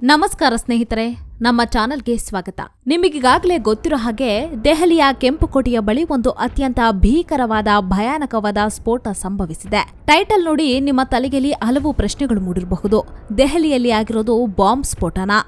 ನಮಸ್ಕಾರ ಸ್ನೇಹಿತರೆ, ನಮ್ಮ ಚಾನೆಲ್ಗೆ ಸ್ವಾಗತ. ನಿಮಗೀಗಾಗಲೇ ಗೊತ್ತಿರೋ ಹಾಗೆ ದೆಹಲಿಯ ಕೆಂಪುಕೋಟೆಯ ಬಳಿ ಒಂದು ಅತ್ಯಂತ ಭೀಕರವಾದ ಭಯಾನಕವಾದ ಸ್ಫೋಟ ಸಂಭವಿಸಿದೆ. ಟೈಟಲ್ ನೋಡಿ ನಿಮ್ಮ ತಲೆಯಲ್ಲಿ ಹಲವು ಪ್ರಶ್ನೆಗಳು ಮೂಡಿರಬಹುದು. ದೆಹಲಿಯಲ್ಲಿ ಆಗಿರೋದು ಬಾಂಬ್ ಸ್ಫೋಟನಾ?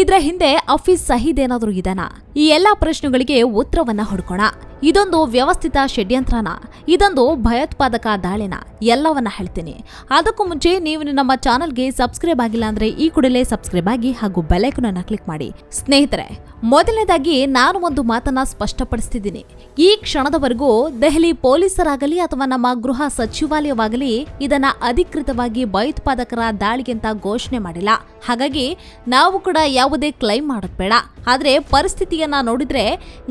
ಇದರ ಹಿಂದೆ ಆಫೀಸ್ ಸಹಿದೇನಾದ್ರೂ ಇದನಾ? ಈ ಎಲ್ಲಾ ಪ್ರಶ್ನೆಗಳಿಗೆ ಉತ್ತರವನ್ನ ಹುಡುಕೋಣ. ಇದೊಂದು ವ್ಯವಸ್ಥಿತ ಷಡ್ಯಂತ್ರನ? ಇದೊಂದು ಭಯೋತ್ಪಾದಕ ದಾಳಿನ? ಎಲ್ಲವನ್ನ ಹೇಳ್ತೀನಿ. ಅದಕ್ಕೂ ಮುಂಚೆ ನೀವು ನಮ್ಮ ಚಾನೆಲ್ಗೆ ಸಬ್ಸ್ಕ್ರೈಬ್ ಆಗಿಲ್ಲ ಅಂದ್ರೆ ಈ ಕೂಡಲೇ ಸಬ್ಸ್ಕ್ರೈಬ್ ಆಗಿ ಹಾಗೂ ಬೆಲ್ ಐಕಾನ್ ಅನ್ನು ಕ್ಲಿಕ್ ಮಾಡಿ. ಸ್ನೇಹಿತರೆ, ಮೊದಲನೇದಾಗಿ ನಾನು ಒಂದು ಮಾತನ್ನ ಸ್ಪಷ್ಟಪಡಿಸ್ತಿದ್ದೀನಿ. ಈ ಕ್ಷಣದವರೆಗೂ ದೆಹಲಿ ಪೊಲೀಸರಾಗಲಿ ಅಥವಾ ನಮ್ಮ ಗೃಹ ಸಚಿವಾಲಯವಾಗಲಿ ಇದನ್ನ ಅಧಿಕೃತವಾಗಿ ಭಯೋತ್ಪಾದಕರ ದಾಳಿಗೆಂತ ಘೋಷಣೆ ಮಾಡಿಲ್ಲ. ಹಾಗಾಗಿ ನಾವು ಕೂಡ ಯಾವುದೇ ಕ್ಲೈಮ್ ಮಾಡೋದು ಬೇಡ. ಆದ್ರೆ ಪರಿಸ್ಥಿತಿಯನ್ನ ನೋಡಿದ್ರೆ,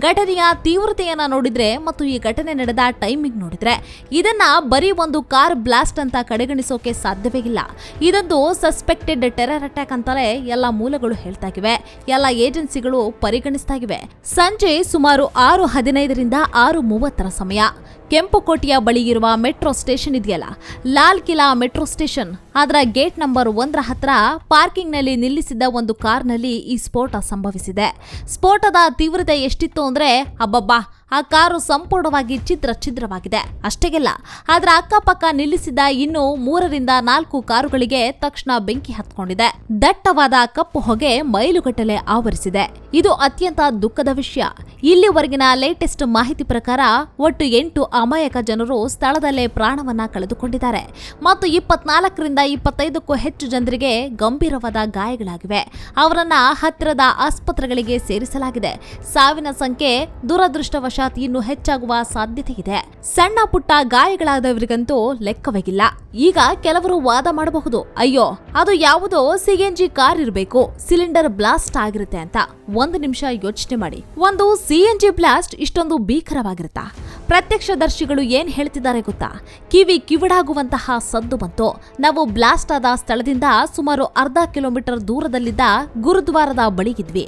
ಘಟನೆಯ ತೀವ್ರತೆಯನ್ನ ನೋಡಿದ್ರೆ ಮತ್ತು ಈ ಘಟನೆ ನಡೆದ ಟೈಮಿಂಗ್ ನೋಡಿದ್ರೆ ಇದನ್ನ ಬರೀ ಒಂದು ಕಾರ್ ಬ್ಲಾಸ್ಟ್ ಅಂತ ಕಡೆಗಣಿಸೋಕೆ ಸಾಧ್ಯವೇ ಇಲ್ಲ. ಇದೊಂದು ಸಸ್ಪೆಕ್ಟೆಡ್ ಟೆರರ್ ಅಟ್ಯಾಕ್ ಅಂತಲೇ ಎಲ್ಲ ಮೂಲಗಳು ಹೇಳ್ತಾ ಇವೆ, ಎಲ್ಲ ಏಜೆನ್ಸಿಗಳು ಪರಿಗಣಿಸ್ತಾ ಇವೆ. ಸಂಜೆ ಸುಮಾರು 6:15ರಿಂದ 6:30 ಸಮಯ. ಕೆಂಪುಕೋಟೆಯ ಬಳಿ ಇರುವ ಮೆಟ್ರೋ ಸ್ಟೇಷನ್ ಇದೆಯಲ್ಲ, ಲಾಲ್ ಕಿಲಾ ಮೆಟ್ರೋ ಸ್ಟೇಷನ್, ಅದರ ಗೇಟ್ ನಂಬರ್ 1 ಹತ್ರ ಪಾರ್ಕಿಂಗ್ನಲ್ಲಿ ನಿಲ್ಲಿಸಿದ್ದ ಒಂದು ಕಾರ್ನಲ್ಲಿ ಈ ಸ್ಫೋಟ ಸಂಭವಿಸಿದೆ. ಸ್ಫೋಟದ ತೀವ್ರತೆ ಎಷ್ಟಿತ್ತು ಅಂದ್ರೆ ಅಬ್ಬಬ್ಬಾ, ಆ ಕಾರು ಸಂಪೂರ್ಣವಾಗಿ ಛಿದ್ರವಾಗಿದೆ. ಅಷ್ಟೇಗೆಲ್ಲ ಅದರ ಅಕ್ಕಪಕ್ಕ ನಿಲ್ಲಿಸಿದ್ದ ಇನ್ನು 3ರಿಂದ 4 ಕಾರುಗಳಿಗೆ ತಕ್ಷಣ ಬೆಂಕಿ ಹತ್ಕೊಂಡಿದೆ. ದಟ್ಟವಾದ ಕಪ್ಪು ಹೊಗೆ ಮೈಲುಗಟ್ಟಲೆ ಆವರಿಸಿದೆ. ಇದು ಅತ್ಯಂತ ದುಃಖದ ವಿಷಯ. ಇಲ್ಲಿವರೆಗಿನ ಲೇಟೆಸ್ಟ್ ಮಾಹಿತಿ ಪ್ರಕಾರ ಒಟ್ಟು 8 ಅಮಾಯಕ ಜನರು ಸ್ಥಳದಲ್ಲೇ ಪ್ರಾಣವನ್ನ ಕಳೆದುಕೊಂಡಿದ್ದಾರೆ ಮತ್ತು 24ರಿಂದ 25ಕ್ಕೂ ಹೆಚ್ಚು ಜನರಿಗೆ ಗಂಭೀರವಾದ ಗಾಯಗಳಾಗಿವೆ. ಅವರನ್ನ ಹತ್ತಿರದ ಆಸ್ಪತ್ರೆಗಳಿಗೆ ಸೇರಿಸಲಾಗಿದೆ. ಸಾವಿನ ಸಂಖ್ಯೆ ದುರದೃಷ್ಟವಶಾತ್ ಇನ್ನೂ ಹೆಚ್ಚಾಗುವ ಸಾಧ್ಯತೆ ಇದೆ. ಸಣ್ಣ ಪುಟ್ಟ ಗಾಯಗಳಾದವರಿಗಂತೂ ಲೆಕ್ಕವಾಗಿಲ್ಲ. ಈಗ ಕೆಲವರು ವಾದ ಮಾಡಬಹುದು, ಅಯ್ಯೋ ಅದು ಯಾವುದೋ ಸಿಎನ್ಜಿ ಕಾರ್ ಇರಬೇಕು, ಸಿಲಿಂಡರ್ ಬ್ಲಾಸ್ಟ್ ಆಗಿರುತ್ತೆ ಅಂತ. ಒಂದು ನಿಮಿಷ ಯೋಚನೆ ಮಾಡಿ, ಒಂದು ಸಿಎನ್ಜಿ ಬ್ಲಾಸ್ಟ್ ಇಷ್ಟೊಂದು ಭೀಕರವಾಗಿರುತ್ತಾ? ಪ್ರತ್ಯಕ್ಷದರ್ಶಿಗಳು ಏನ್ ಹೇಳ್ತಿದ್ದಾರೆ ಗೊತ್ತಾ? ಕಿವಿಡಾಗುವಂತಹ ಸದ್ದು ಬಂತು. ನಾವು ಬ್ಲಾಸ್ಟ್ ಆದ ಸ್ಥಳದಿಂದ ಸುಮಾರು ಅರ್ಧ ಕಿಲೋಮೀಟರ್ ದೂರದಲ್ಲಿದ್ದ ಗುರುದ್ವಾರದ ಬಳಿಗಿದ್ವಿ.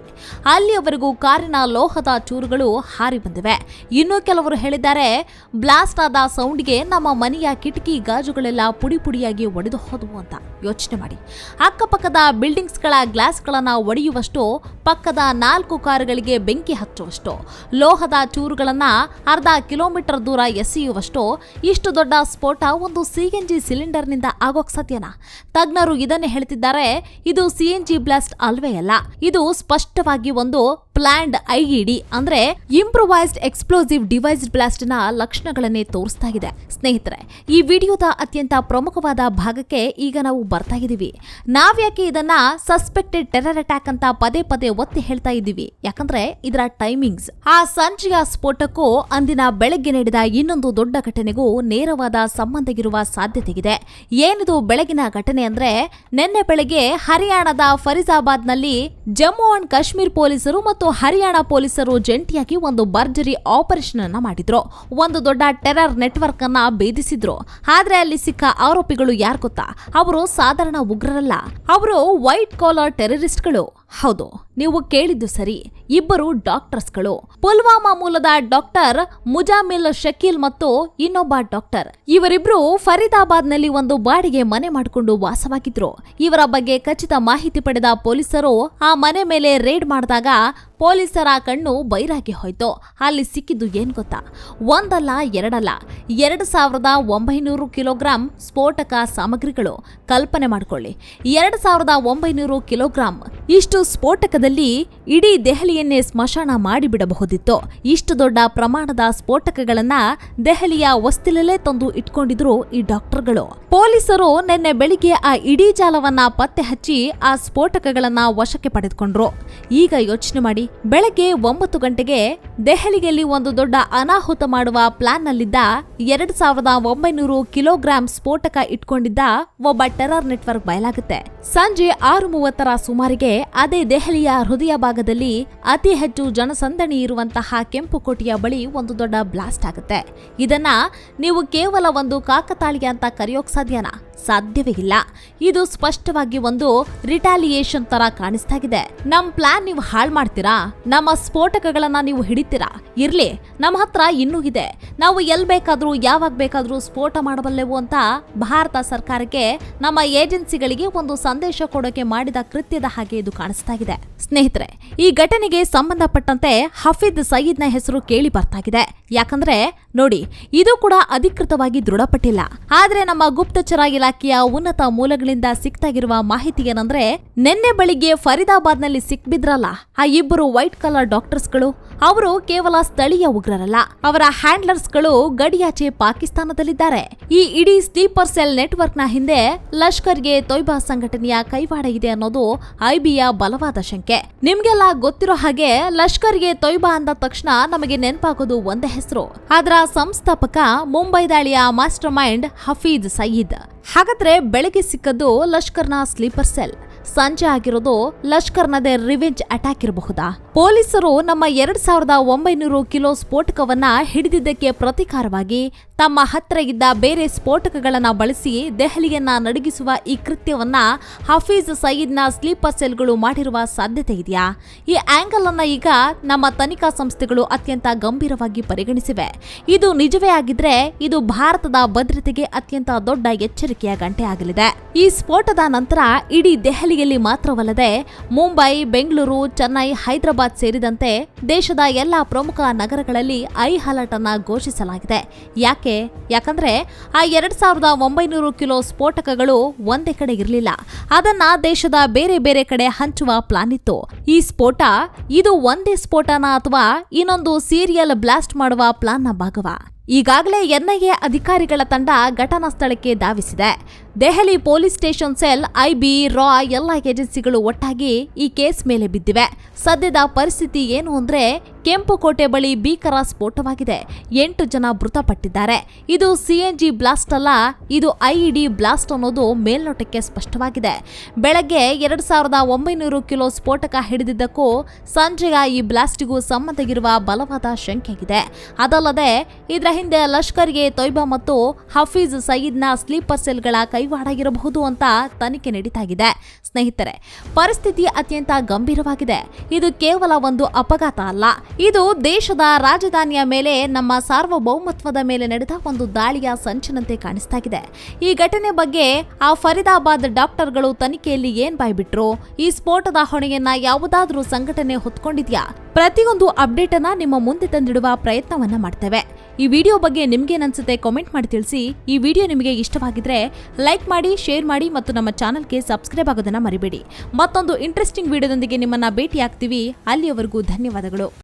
ಅಲ್ಲಿಯವರೆಗೂ ಕಾರಿನ ಲೋಹದ ಚೂರುಗಳು ಹಾರಿ ಬಂದಿವೆ. ಇನ್ನು ಕೆಲವರು ಹೇಳಿದ್ದಾರೆ, ಬ್ಲಾಸ್ಟ್ ಆದ ಸೌಂಡ್ಗೆ ನಮ್ಮ ಮನೆಯ ಕಿಟಕಿ ಗಾಜುಗಳೆಲ್ಲ ಪುಡಿಯಾಗಿ ಒಡೆದು ಹೋದವು ಅಂತ. ಯೋಚನೆ ಮಾಡಿ, ಅಕ್ಕಪಕ್ಕದ ಬಿಲ್ಡಿಂಗ್ಸ್ಗಳ ಗ್ಲಾಸ್ಗಳನ್ನ ಒಡೆಯುವಷ್ಟು, ಪಕ್ಕದ 4 ಕಾರುಗಳಿಗೆ ಬೆಂಕಿ ಹಚ್ಚುವಷ್ಟು, ಲೋಹದ ಚೂರುಗಳನ್ನ ಅರ್ಧ ಕಿಲೋಮೀಟರ್ ದೂರ ಎಸೆಯುವಷ್ಟು ಇಷ್ಟು ದೊಡ್ಡ ಸ್ಫೋಟ ಒಂದು ಸಿಎನ್ಜಿ ಸಿಲಿಂಡರ್ನಿಂದ ಆಗೋಕ್ ಸಾಧ್ಯನಾ? ತಜ್ಞರು ಇದನ್ನೇ ಹೇಳ್ತಿದ್ದಾರೆ, ಇದು ಸಿಎನ್ಜಿ ಬ್ಲಾಸ್ಟ್ ಅಲ್ವೇ ಅಲ್ಲ, ಇದು ಸ್ಪಷ್ಟವಾಗಿ ಒಂದು ಪ್ಲಾನ್ಡ್ ಐಇಡಿ ಅಂದ್ರೆ ಇಂಪ್ರೂವೈಸ್ಡ್ ಎಕ್ಸ್ಪ್ಲೋಸಿವ್ ಡಿವೈಸ್ ಬ್ಲಾಸ್ಟ್ ನ ಲಕ್ಷಣಗಳನ್ನೇ ತೋರಿಸ್ತಾ ಇದೆ. ಸ್ನೇಹಿತರೆ, ಈ ವಿಡಿಯೋದ ಅತ್ಯಂತ ಪ್ರಮುಖವಾದ ಭಾಗಕ್ಕೆ ಈಗ ನಾವು ಬರ್ತಾ ಇದೀವಿ. ನಾವ್ಯಾಕೆ ಇದನ್ನ ಸಸ್ಪೆಕ್ಟೆಡ್ ಟೆರರ್ ಅಟ್ಯಾಕ್ ಅಂತ ಪದೇ ಒತ್ತಿ ಹೇಳ್ತಾ ಇದ್ದೀವಿ? ಯಾಕಂದ್ರೆ ಇದರ ಟೈಮಿಂಗ್ಸ್, ಆ ಸಂಜೆಯ ಸ್ಫೋಟಕ್ಕೂ ಅಂದಿನ ಬೆಳಗ್ಗೆ ನಡೆದ ಇನ್ನೊಂದು ದೊಡ್ಡ ಘಟನೆಗೂ ನೇರವಾದ ಸಂಬಂಧ ಇರುವ ಸಾಧ್ಯತೆ ಇದೆ. ಏನಿದು ಬೆಳಗಿನ ಘಟನೆ ಅಂದ್ರೆ, ನಿನ್ನೆ ಬೆಳಗ್ಗೆ ಹರಿಯಾಣದ ಫರೀದಾಬಾದ್ನಲ್ಲಿ ಜಮ್ಮು ಅಂಡ್ ಕಾಶ್ಮೀರ್ ಪೊಲೀಸರು ಮತ್ತು ಹರಿಯಾಣ ಪೊಲೀಸರು ಜಂಟಿಯಾಗಿ ಒಂದು ಭರ್ಜರಿ ಆಪರೇಷನ್ ಅನ್ನ ಮಾಡಿದ್ರು. ಒಂದು ದೊಡ್ಡ ಟೆರರ್ ನೆಟ್ವರ್ಕ್ ಅನ್ನ ಭೇದಿಸಿದ್ರು. ಆದ್ರೆ ಅಲ್ಲಿ ಸಿಕ್ಕ ಆರೋಪಿಗಳು ಯಾರು ಗೊತ್ತಾ? ಅವರು ಸಾಧಾರಣ ಉಗ್ರರಲ್ಲ, ಅವರು ವೈಟ್ ಕಾಲರ್ ಟೆರರಿಸ್ಟ್ಗಳು. ಹೌದು, ನೀವು ಕೇಳಿದ್ದು ಸರಿ, ಇಬ್ಬರು ಡಾಕ್ಟರ್ಸ್ಗಳು. ಪುಲ್ವಾಮಾ ಮೂಲದ ಡಾಕ್ಟರ್ ಮುಜಾಮಿಲ್ ಶಕೀಲ್ ಮತ್ತು ಇನ್ನೊಬ್ಬ ಡಾಕ್ಟರ್. ಇವರಿಬ್ರು ಫರೀದಾಬಾದ್ನಲ್ಲಿ ಒಂದು ಬಾಡಿಗೆ ಮನೆ ಮಾಡಿಕೊಂಡು ವಾಸವಾಗಿದ್ರು. ಇವರ ಬಗ್ಗೆ ಖಚಿತ ಮಾಹಿತಿ ಪಡೆದ ಪೊಲೀಸರು ಆ ಮನೆ ಮೇಲೆ ರೇಡ್ ಮಾಡಿದಾಗ ಪೊಲೀಸರ ಕಣ್ಣು ಬೈರಾಗಿ ಹೋಯ್ತು. ಅಲ್ಲಿ ಸಿಕ್ಕಿದ್ದು ಏನ್ ಗೊತ್ತಾ? ಒಂದಲ್ಲ ಎರಡಲ್ಲ, 2900 ಕಿಲೋಗ್ರಾಂ ಸ್ಫೋಟಕ ಸಾಮಗ್ರಿಗಳು. ಕಲ್ಪನೆ ಮಾಡ್ಕೊಳ್ಳಿ, 2900 ಕಿಲೋಗ್ರಾಂ. ಇಷ್ಟು ಸ್ಫೋಟಕದಲ್ಲಿ ಇಡೀ ದೆಹಲಿಯನ್ನೇ ಸ್ಮಶಾನ ಮಾಡಿಬಿಡಬಹುದಿತ್ತು. ಇಷ್ಟು ದೊಡ್ಡ ಪ್ರಮಾಣದ ಸ್ಫೋಟಕಗಳನ್ನ ದೆಹಲಿಯ ವಸ್ತಿಲಲ್ಲೇ ತಂದು ಇಟ್ಕೊಂಡಿದ್ರು ಈ ಡಾಕ್ಟರ್ಗಳು. ಪೊಲೀಸರು ನಿನ್ನೆ ಬೆಳಿಗ್ಗೆ ಆ ಇಡೀ ಜಾಲವನ್ನ ಪತ್ತೆ ಹಚ್ಚಿ ಆ ಸ್ಫೋಟಕಗಳನ್ನ ವಶಕ್ಕೆ ಪಡೆದುಕೊಂಡ್ರು. ಈಗ ಯೋಚನೆ ಮಾಡಿ, ಬೆಳಗ್ಗೆ 9 ಗಂಟೆಗೆ ದೆಹಲಿಯಲ್ಲಿ ಒಂದು ದೊಡ್ಡ ಅನಾಹುತ ಮಾಡುವ ಪ್ಲಾನ್ ನಲ್ಲಿದ್ದ 2900 ಕಿಲೋಗ್ರಾಂ ಸ್ಫೋಟಕ ಇಟ್ಕೊಂಡಿದ್ದ ಒಬ್ಬ ಟೆರರ್ ನೆಟ್ವರ್ಕ್ ಬಯಲಾಗುತ್ತೆ. ಸಂಜೆ 6:30 ಸುಮಾರಿಗೆ ಅದೇ ದೆಹಲಿಯ ಹೃದಯ ಭಾಗದಲ್ಲಿ ಅತಿ ಹೆಚ್ಚು ಜನಸಂದಣಿ ಇರುವಂತಹ ಕೆಂಪುಕೋಟೆಯ ಬಳಿ ಒಂದು ದೊಡ್ಡ ಬ್ಲಾಸ್ಟ್ ಆಗುತ್ತೆ. ಇದನ್ನ ನೀವು ಕೇವಲ ಒಂದು ಕಾಕತಾಳೀಯ ಅಂತ ಕರೆಯೋಕ್ ಸಾಧ್ಯನಾ? ಸಾಧ್ಯವೇ ಇಲ್ಲ. ಇದು ಸ್ಪಷ್ಟವಾಗಿ ಒಂದು ರಿಟಾಲಿಯೇಷನ್ ತರ ಕಾಣಿಸ್ತಾ ಇದೆ. ನಮ್ ಪ್ಲಾನ್ ನೀವು ಹಾಳು ಮಾಡ್ತೀರಾ, ನಮ್ಮ ಸ್ಫೋಟಕಗಳನ್ನ ನೀವು ಹಿಡಿತೀರಾ, ಇರ್ಲಿ ನಮ್ಮ ಹತ್ರ ಇನ್ನೂ ಇದೆ, ನಾವು ಎಲ್ ಬೇಕಾದ್ರೂ ಯಾವಾಗ ಬೇಕಾದ್ರೂ ಸ್ಫೋಟ ಮಾಡಬಲ್ಲೆವು ಅಂತ ಭಾರತ ಸರ್ಕಾರಕ್ಕೆ ನಮ್ಮ ಏಜೆನ್ಸಿಗಳಿಗೆ ಒಂದು ಸಂದೇಶ ಕೊಡೋಕೆ ಮಾಡಿದ ಕೃತ್ಯದ ಹಾಗೆ ಇದು ಕಾಣಿಸ್ತಾ ಇದೆ. ಸ್ನೇಹಿತರೆ, ಈ ಘಟನೆಗೆ ಸಂಬಂಧಪಟ್ಟಂತೆ ಹಫೀದ್ ಸಯೀದ್ನ ಹೆಸರು ಕೇಳಿ ಬರ್ತಾಗಿದೆ. ಯಾಕಂದ್ರೆ ನೋಡಿ, ಇದು ಕೂಡ ಅಧಿಕೃತವಾಗಿ ದೃಢಪಟ್ಟಿಲ್ಲ. ಆದ್ರೆ ನಮ್ಮ ಗುಪ್ತಚರ ಇಲಾಖೆಯ ಉನ್ನತ ಮೂಲಗಳಿಂದ ಸಿಕ್ತಾಗಿರುವ ಮಾಹಿತಿ ಏನಂದ್ರೆ, ನಿನ್ನೆ ಬೆಳಿಗ್ಗೆ ಫರೀದಾಬಾದ್ನಲ್ಲಿ ಸಿಕ್ಬಿದ್ರಲ್ಲ ಆ ಇಬ್ಬರು ವೈಟ್ ಕಲರ್ ಡಾಕ್ಟರ್ಸ್ಗಳು, ಅವರು ಕೇವಲ ಸ್ಥಳೀಯ ಉಗ್ರರಲ್ಲ, ಅವರ ಹ್ಯಾಂಡ್ಲರ್ಸ್ಗಳು ಗಡಿಯಾಚೆ ಪಾಕಿಸ್ತಾನದಲ್ಲಿದ್ದಾರೆ. ಈ ಇಡೀ ಸ್ಲೀಪರ್ ಸೆಲ್ ನೆಟ್ವರ್ಕ್ನ ಹಿಂದೆ ಲಷ್ಕರ್ಗೆ ತೊಯ್ಬಾ ಸಂಘಟನೆಯ ಕೈವಾಡ ಇದೆ ಅನ್ನೋದು ಐಬಿಯ ಬಲವಾದ ಶಂಕೆ. ನಿಮ್ಗೆಲ್ಲ ಗೊತ್ತಿರೋ ಹಾಗೆ ಲಷ್ಕರ್ಗೆ ತೊಯ್ಬಾ ಅಂದ ತಕ್ಷಣ ನಮಗೆ ನೆನಪಾಗೋದು ಒಂದೇ ಹೆಸರು, ಅದರ ಸಂಸ್ಥಾಪಕ ಮುಂಬೈ ದಾಳಿಯ ಮಾಸ್ಟರ್ ಮೈಂಡ್ ಹಫೀದ್ ಸಯೀದ್. ಹಾಗಾದ್ರೆ ಬೆಳಗ್ಗೆ ಸಿಕ್ಕದ್ದು ಲಷ್ಕರ್ನ ಸ್ಲೀಪರ್ ಸೆಲ್, ಸಂಜೆ ಆಗಿರೋದು ಲಷ್ಕರ್ನದೇ ರಿವೆಂಜ್ ಅಟ್ಯಾಕ್ ಇರಬಹುದಾ? ಪೊಲೀಸರು ನಮ್ಮ 2900 ಕಿಲೋ ಸ್ಫೋಟಕವನ್ನ ಹಿಡಿದಿದ್ದಕ್ಕೆ ಪ್ರತೀಕಾರವಾಗಿ ತಮ್ಮ ಹತ್ರ ಇದ್ದ ಬೇರೆ ಸ್ಫೋಟಕಗಳನ್ನ ಬಳಸಿ ದೆಹಲಿಯನ್ನ ನಡುಗಿಸುವ ಈ ಕೃತ್ಯವನ್ನ ಹಫೀಜ್ ಸಯೀದ್ನ ಸ್ಲೀಪರ್ ಸೆಲ್ಗಳು ಮಾಡಿರುವ ಸಾಧ್ಯತೆ ಇದೆಯಾ? ಈ ಆಂಗಲ್ ಅನ್ನ ಈಗ ನಮ್ಮ ತನಿಖಾ ಸಂಸ್ಥೆಗಳು ಅತ್ಯಂತ ಗಂಭೀರವಾಗಿ ಪರಿಗಣಿಸಿವೆ. ಇದು ನಿಜವೇ ಆಗಿದ್ರೆ ಇದು ಭಾರತದ ಭದ್ರತೆಗೆ ಅತ್ಯಂತ ದೊಡ್ಡ ಎಚ್ಚರಿಕೆಯ ಗಂಟೆ ಆಗಲಿದೆ. ಈ ಸ್ಫೋಟದ ನಂತರ ಇಡೀ ದೆಹಲಿಯಲ್ಲಿ ಮಾತ್ರವಲ್ಲದೆ ಮುಂಬೈ, ಬೆಂಗಳೂರು, ಚೆನ್ನೈ, ಹೈದರಾಬಾದ್ ಸೇರಿದಂತೆ ದೇಶದ ಎಲ್ಲಾ ಪ್ರಮುಖ ನಗರಗಳಲ್ಲಿ ಐ ಅಲರ್ಟ್ ಅನ್ನ ಘೋಷಿಸಲಾಗಿದೆ. ಯಾಕಂದ್ರೆ ಆ 2900 ಕಿಲೋ ಸ್ಫೋಟಕಗಳು ಒಂದೇ ಕಡೆ ಇರಲಿಲ್ಲ, ಅದನ್ನ ದೇಶದ ಬೇರೆ ಬೇರೆ ಕಡೆ ಹಂಚುವ ಪ್ಲಾನ್ ಇತ್ತು. ಈ ಸ್ಫೋಟ ಇದು ಒಂದೇ ಸ್ಫೋಟನ ಅಥವಾ ಇನ್ನೊಂದು ಸೀರಿಯಲ್ ಬ್ಲಾಸ್ಟ್ ಮಾಡುವ ಪ್ಲಾನ್ನ ಭಾಗವಾ? ಈಗಾಗಲೇ ಎನ್ಐಎ ಅಧಿಕಾರಿಗಳ ತಂಡ ಘಟನಾ ಸ್ಥಳಕ್ಕೆ ಧಾವಿಸಿದೆ. Delhi police station cell, IB, ರಾ ಎಲ್ಲ ಏಜೆನ್ಸಿಗಳು ಒಟ್ಟಾಗಿ ಈ ಕೇಸ್ ಮೇಲೆ ಬಿದ್ದಿವೆ. ಸದ್ಯದ ಪರಿಸ್ಥಿತಿ ಏನು ಅಂದ್ರೆ, ಕೆಂಪುಕೋಟೆ ಬಳಿ ಭೀಕರ ಸ್ಫೋಟವಾಗಿದೆ, 8 ಜನ ಮೃತಪಟ್ಟಿದ್ದಾರೆ. ಇದು ಸಿಎನ್ಜಿ ಬ್ಲಾಸ್ಟ್ ಅಲ್ಲ, ಇದು ಐಇಡಿ ಬ್ಲಾಸ್ಟ್ ಅನ್ನೋದು ಮೇಲ್ನೋಟಕ್ಕೆ ಸ್ಪಷ್ಟವಾಗಿದೆ. ಬೆಳಗ್ಗೆ 2900 ಕಿಲೋ ಸ್ಫೋಟಕ ಹಿಡಿದಿದ್ದಕ್ಕೂ ಸಂಜೆಯ ಈ ಬ್ಲಾಸ್ಟಿಗೂ ಸಂಬಂಧ ಇರುವ ಬಲವಾದ ಶಂಕೆಗಿದೆ. ಅದಲ್ಲದೆ ಇದರ ಹಿಂದೆ ಲಷ್ಕರ್ಗೆ ತೊಯ್ಬಾ ಮತ್ತು ಹಫೀಜ್ ಸಯೀದ್ನ ಸ್ಲೀಪರ್ ಸೆಲ್ಗಳ ಕೈವಾಡ ಇರಬಹುದು ಅಂತ ತನಿಖೆ ನಡೀತಾಗಿದೆ. ಸ್ನೇಹಿತರೆ, ಪರಿಸ್ಥಿತಿ ಅತ್ಯಂತ ಗಂಭೀರವಾಗಿದೆ. ಇದು ಕೇವಲ ಒಂದು ಅಪಘಾತ ಅಲ್ಲ, ಇದು ದೇಶದ ರಾಜಧಾನಿಯ ಮೇಲೆ, ನಮ್ಮ ಸಾರ್ವಭೌಮತ್ವದ ಮೇಲೆ ನಡೆದ ಒಂದು ದಾಳಿಯ ಸಂಚಿನಂತೆ ಕಾಣಿಸ್ತಾಗಿದೆ. ಈ ಘಟನೆ ಬಗ್ಗೆ ಆ ಫರೀದಾಬಾದ್ ಡಾಕ್ಟರ್ಗಳು ತನಿಖೆಯಲ್ಲಿ ಏನ್ ಬಾಯ್ಬಿಟ್ರು? ಈ ಸ್ಫೋಟದ ಹೊಣೆಯನ್ನ ಯಾವುದಾದ್ರೂ ಸಂಘಟನೆ ಹೊತ್ಕೊಂಡಿದ್ಯಾ? ಪ್ರತಿಯೊಂದು ಅಪ್ಡೇಟ್ ಅನ್ನ ನಿಮ್ಮ ಮುಂದೆ ತಂದಿಡುವ ಪ್ರಯತ್ನವನ್ನ ಮಾಡ್ತೇವೆ. ಈ ವಿಡಿಯೋ ಬಗ್ಗೆ ನಿಮ್ಗೇನನ್ಸುತ್ತೆ ಕಾಮೆಂಟ್ ಮಾಡಿ ತಿಳಿಸಿ. ಈ ವಿಡಿಯೋ ನಿಮಗೆ ಇಷ್ಟವಾಗಿದ್ರೆ ಲೈಕ್ ಮಾಡಿ, ಶೇರ್ ಮಾಡಿ ಮತ್ತು ನಮ್ಮ ಚಾನೆಲ್ಗೆ ಸಬ್ಸ್ಕ್ರೈಬ್ ಆಗೋದನ್ನ ಮರಿಬೇಡಿ. ಮತ್ತೊಂದು ಇಂಟ್ರೆಸ್ಟಿಂಗ್ ವಿಡಿಯೋದೊಂದಿಗೆ ನಿಮ್ಮನ್ನ ಭೇಟಿ ಆಗ್ತೀವಿ. ಅಲ್ಲಿಯವರೆಗೂ ಧನ್ಯವಾದಗಳು.